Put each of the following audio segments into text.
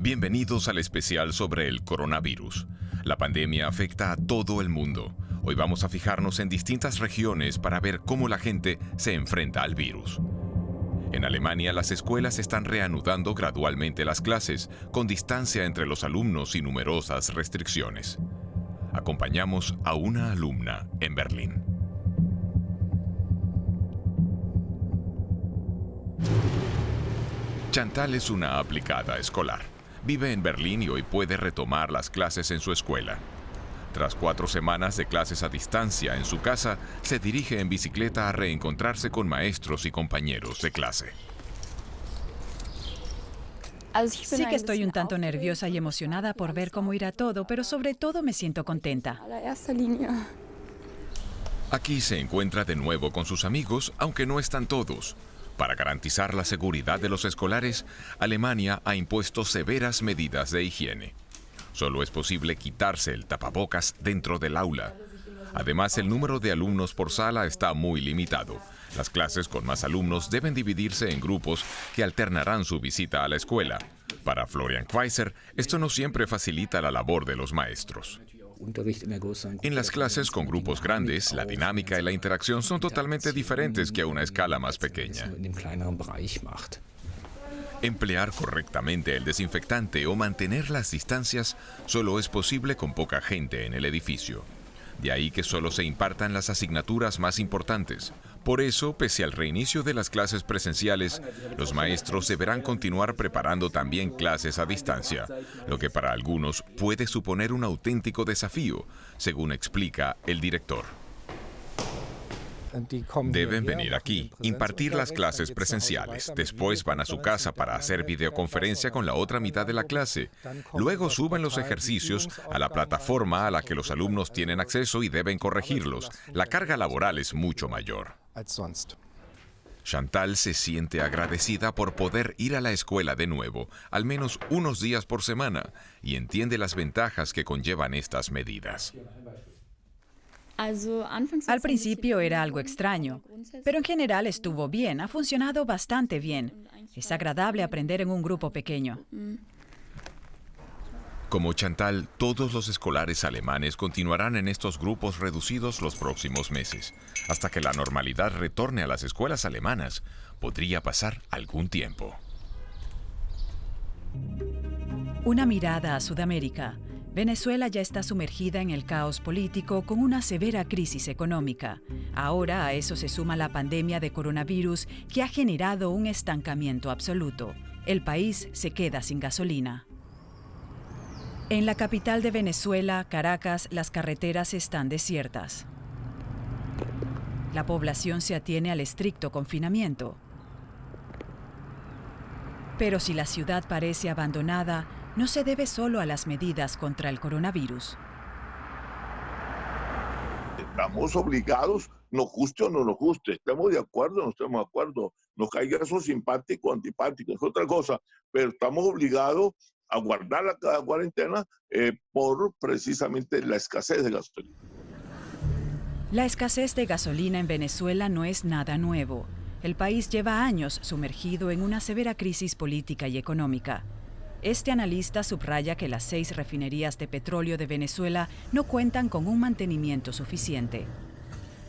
Bienvenidos al especial sobre el coronavirus. La pandemia afecta a todo el mundo. Hoy vamos a fijarnos en distintas regiones para ver cómo la gente se enfrenta al virus. En Alemania, las escuelas están reanudando gradualmente las clases, con distancia entre los alumnos y numerosas restricciones. Acompañamos a una alumna en Berlín. Chantal es una aplicada escolar. Vive en Berlín y hoy puede retomar las clases en su escuela. Tras 4 semanas de clases a distancia en su casa, se dirige en bicicleta a reencontrarse con maestros y compañeros de clase. Sí que estoy un tanto nerviosa y emocionada por ver cómo irá todo, pero sobre todo me siento contenta. Aquí se encuentra de nuevo con sus amigos, aunque no están todos. Para garantizar la seguridad de los escolares, Alemania ha impuesto severas medidas de higiene. Solo es posible quitarse el tapabocas dentro del aula. Además, el número de alumnos por sala está muy limitado. Las clases con más alumnos deben dividirse en grupos que alternarán su visita a la escuela. Para Florian Kweiser, esto no siempre facilita la labor de los maestros. En las clases con grupos grandes, la dinámica y la interacción son totalmente diferentes que a una escala más pequeña. Emplear correctamente el desinfectante o mantener las distancias solo es posible con poca gente en el edificio. De ahí que solo se impartan las asignaturas más importantes. Por eso, pese al reinicio de las clases presenciales, los maestros deberán continuar preparando también clases a distancia, lo que para algunos puede suponer un auténtico desafío, según explica el director. Deben venir aquí, impartir las clases presenciales. Después van a su casa para hacer videoconferencia con la otra mitad de la clase. Luego suben los ejercicios a la plataforma a la que los alumnos tienen acceso y deben corregirlos. La carga laboral es mucho mayor. Chantal se siente agradecida por poder ir a la escuela de nuevo, al menos unos días por semana, y entiende las ventajas que conllevan estas medidas. Al principio era algo extraño, pero en general estuvo bien, ha funcionado bastante bien. Es agradable aprender en un grupo pequeño. Como Chantal, todos los escolares alemanes continuarán en estos grupos reducidos los próximos meses. Hasta que la normalidad retorne a las escuelas alemanas, podría pasar algún tiempo. Una mirada a Sudamérica. Venezuela ya está sumergida en el caos político con una severa crisis económica. Ahora a eso se suma la pandemia de coronavirus que ha generado un estancamiento absoluto. El país se queda sin gasolina. En la capital de Venezuela, Caracas, las carreteras están desiertas. La población se atiene al estricto confinamiento. Pero si la ciudad parece abandonada, no se debe solo a las medidas contra el coronavirus. Estamos obligados, nos guste o no nos guste, estemos de acuerdo o no estemos de acuerdo, nos caiga eso simpático o antipático, es otra cosa, pero estamos obligados a guardar la cuarentena por precisamente la escasez de gasolina. La escasez de gasolina en Venezuela no es nada nuevo. El país lleva años sumergido en una severa crisis política y económica. Este analista subraya que las 6 refinerías de petróleo de Venezuela no cuentan con un mantenimiento suficiente.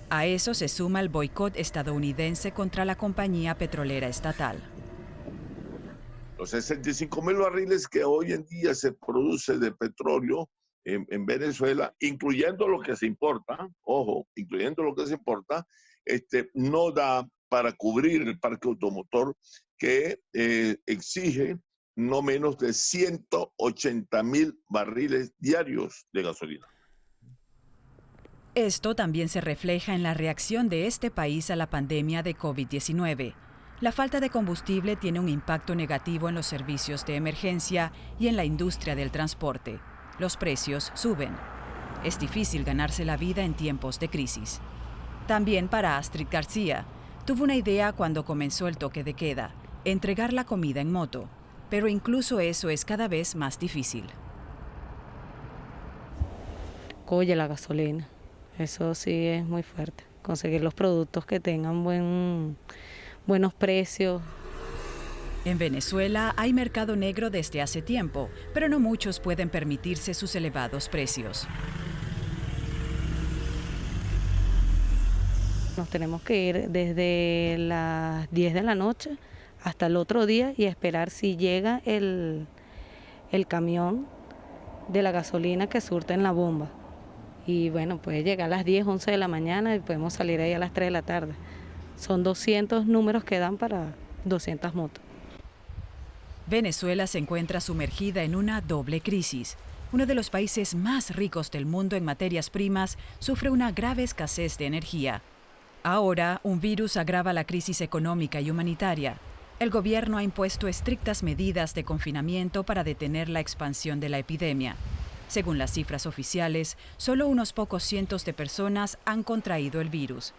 A eso se suma el boicot estadounidense contra la compañía petrolera estatal. Los 65,000 barriles que hoy en día se produce de petróleo en Venezuela, incluyendo lo que se importa, ojo, incluyendo lo que se importa, no da para cubrir el parque automotor que exige no menos de 180,000 barriles diarios de gasolina. Esto también se refleja en la reacción de este país a la pandemia de COVID-19. La falta de combustible tiene un impacto negativo en los servicios de emergencia y en la industria del transporte. Los precios suben. Es difícil ganarse la vida en tiempos de crisis. También para Astrid García, tuvo una idea cuando comenzó el toque de queda, entregar la comida en moto. Pero incluso eso es cada vez más difícil. Oye, la gasolina, eso sí es muy fuerte. Conseguir los productos que tengan buenos precios En Venezuela hay mercado negro desde hace tiempo, pero no muchos pueden permitirse sus elevados precios. Nos tenemos que ir desde las 10 de la noche hasta el otro día y esperar si llega el camión de la gasolina que surte en la bomba. Y bueno, puede llegar a las 10, 11 de la mañana y podemos salir ahí a las 3 de la tarde. Son 200 números que dan para 200 motos. Venezuela se encuentra sumergida en una doble crisis. Uno de los países más ricos del mundo en materias primas sufre una grave escasez de energía. Ahora, un virus agrava la crisis económica y humanitaria. El gobierno ha impuesto estrictas medidas de confinamiento para detener la expansión de la epidemia. Según las cifras oficiales, solo unos pocos cientos de personas han contraído el virus.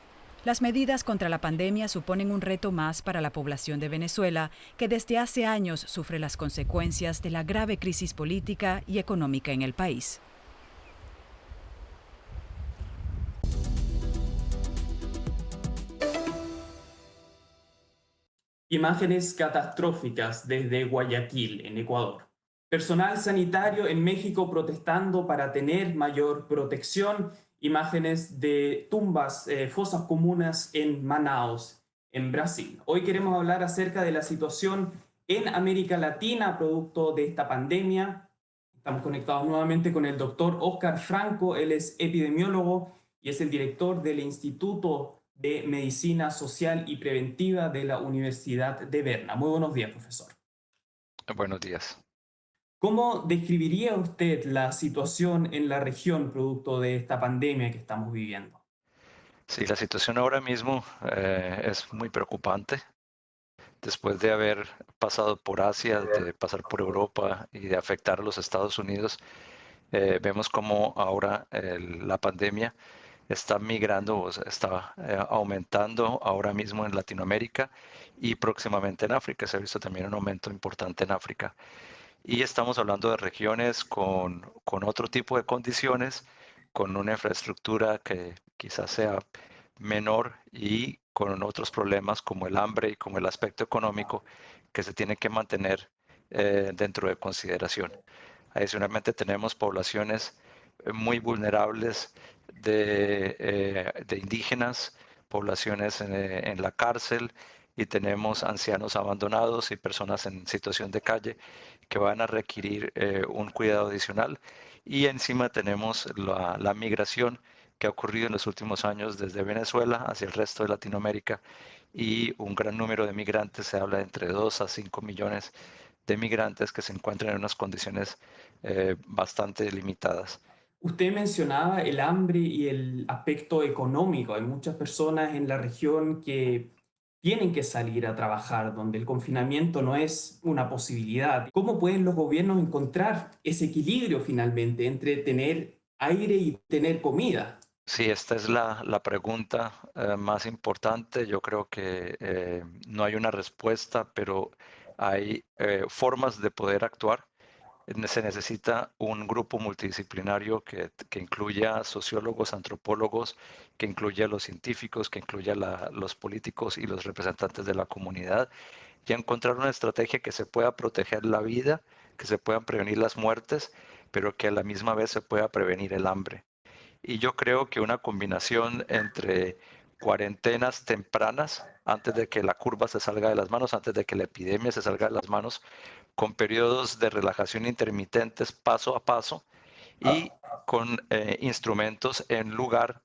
Las medidas contra la pandemia suponen un reto más para la población de Venezuela, que desde hace años sufre las consecuencias de la grave crisis política y económica en el país. Imágenes catastróficas desde Guayaquil, en Ecuador. Personal sanitario en México protestando para tener mayor protección. Imágenes de tumbas, fosas comunes en Manaus, en Brasil. Hoy queremos hablar acerca de la situación en América Latina producto de esta pandemia. Estamos conectados nuevamente con el doctor Óscar Franco. Él es epidemiólogo y es el director del Instituto de Medicina Social y Preventiva de la Universidad de Berna. Muy buenos días, profesor. Buenos días. ¿Cómo describiría usted la situación en la región producto de esta pandemia que estamos viviendo? Sí, la situación ahora mismo es muy preocupante. Después de haber pasado por Asia, de pasar por Europa y de afectar a los Estados Unidos, vemos como ahora la pandemia está migrando, o sea, está aumentando ahora mismo en Latinoamérica y próximamente en África. Se ha visto también un aumento importante en África. Y estamos hablando de regiones con otro tipo de condiciones, con una infraestructura que quizás sea menor y con otros problemas como el hambre y como el aspecto económico que se tiene que mantener dentro de consideración. Adicionalmente tenemos poblaciones muy vulnerables de indígenas, poblaciones en la cárcel, y tenemos ancianos abandonados y personas en situación de calle que van a requerir un cuidado adicional. Y encima tenemos la migración que ha ocurrido en los últimos años desde Venezuela hacia el resto de Latinoamérica, y un gran número de migrantes. Se habla de entre 2 a 5 millones de migrantes que se encuentran en unas condiciones bastante limitadas. Usted mencionaba el hambre y el aspecto económico. Hay muchas personas en la región que tienen que salir a trabajar, donde el confinamiento no es una posibilidad. ¿Cómo pueden los gobiernos encontrar ese equilibrio finalmente entre tener aire y tener comida? Sí, esta es la pregunta más importante. Yo creo que no hay una respuesta, pero hay formas de poder actuar. Se necesita un grupo multidisciplinario que incluya sociólogos, antropólogos, que incluya a los científicos, que incluya a los políticos y los representantes de la comunidad, y encontrar una estrategia que se pueda proteger la vida, que se puedan prevenir las muertes, pero que a la misma vez se pueda prevenir el hambre. Y yo creo que una combinación entre cuarentenas tempranas, antes de que la curva se salga de las manos, antes de que la epidemia se salga de las manos, con periodos de relajación intermitentes paso a paso, y con instrumentos en lugar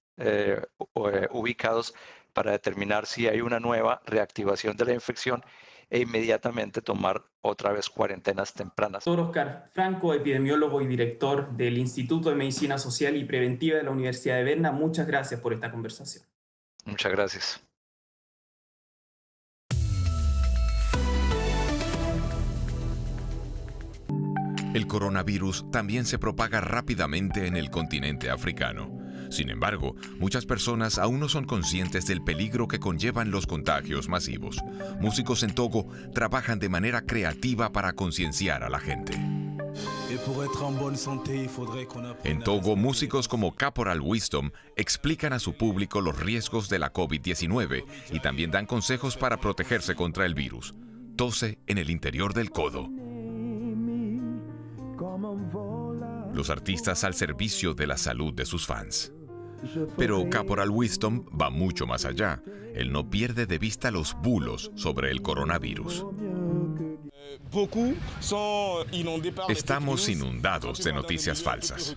ubicados para determinar si hay una nueva reactivación de la infección e inmediatamente tomar otra vez cuarentenas tempranas. Doctor Óscar Franco, epidemiólogo y director del Instituto de Medicina Social y Preventiva de la Universidad de Berna, muchas gracias por esta conversación. Muchas gracias. El coronavirus también se propaga rápidamente en el continente africano. Sin embargo, muchas personas aún no son conscientes del peligro que conllevan los contagios masivos. Músicos en Togo trabajan de manera creativa para concienciar a la gente. En Togo, músicos como Caporal Wisdom explican a su público los riesgos de la COVID-19 y también dan consejos para protegerse contra el virus. tose en el interior del codo. Los artistas al servicio de la salud de sus fans. Pero Caporal Wisdom va mucho más allá. Él no pierde de vista los bulos sobre el coronavirus. Estamos inundados de noticias falsas,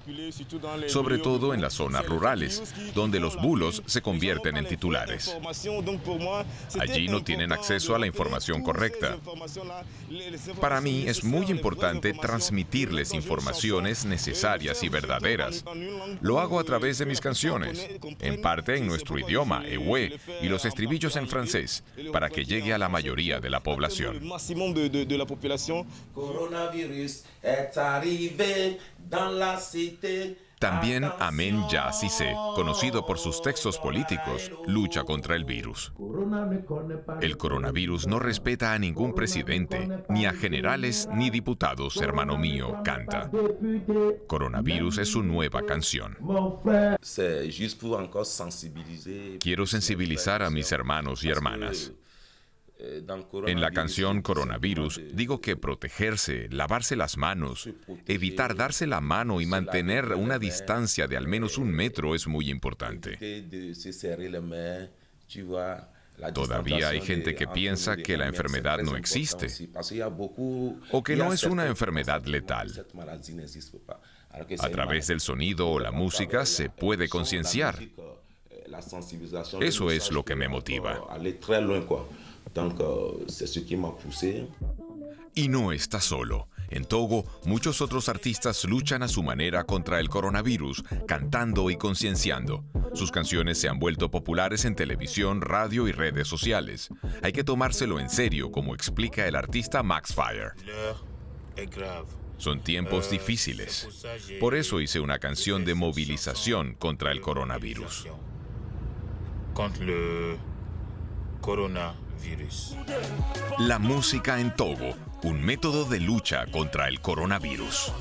sobre todo en las zonas rurales, donde los bulos se convierten en titulares. Allí no tienen acceso a la información correcta. Para mí es muy importante transmitirles informaciones necesarias y verdaderas. Lo hago a través de mis canciones, en parte en nuestro idioma, ewe, y los estribillos en francés, para que llegue a la mayoría de la población. Coronavirus est arrivé dans la cité. También Amen Ya Cissé, conocido por sus textos políticos, lucha contra el virus. El coronavirus no respeta a ningún presidente, ni a generales ni diputados, hermano mío, canta. Coronavirus es su nueva canción. Quiero sensibilizar a mis hermanos y hermanas. En la canción Coronavirus digo que protegerse, lavarse las manos, evitar darse la mano y mantener una distancia de al menos 1 metro es muy importante. Todavía hay gente que piensa que la enfermedad no existe o que no es una enfermedad letal. A través del sonido o la música se puede concienciar. Eso es lo que me motiva. Y no está solo. En Togo, muchos otros artistas luchan a su manera contra el coronavirus, cantando y concienciando. Sus canciones se han vuelto populares en televisión, radio y redes sociales. Hay que tomárselo en serio, como explica el artista Max Fire. Son tiempos difíciles. Por eso hice una canción de movilización contra el coronavirus. La música en Togo, un método de lucha contra el coronavirus.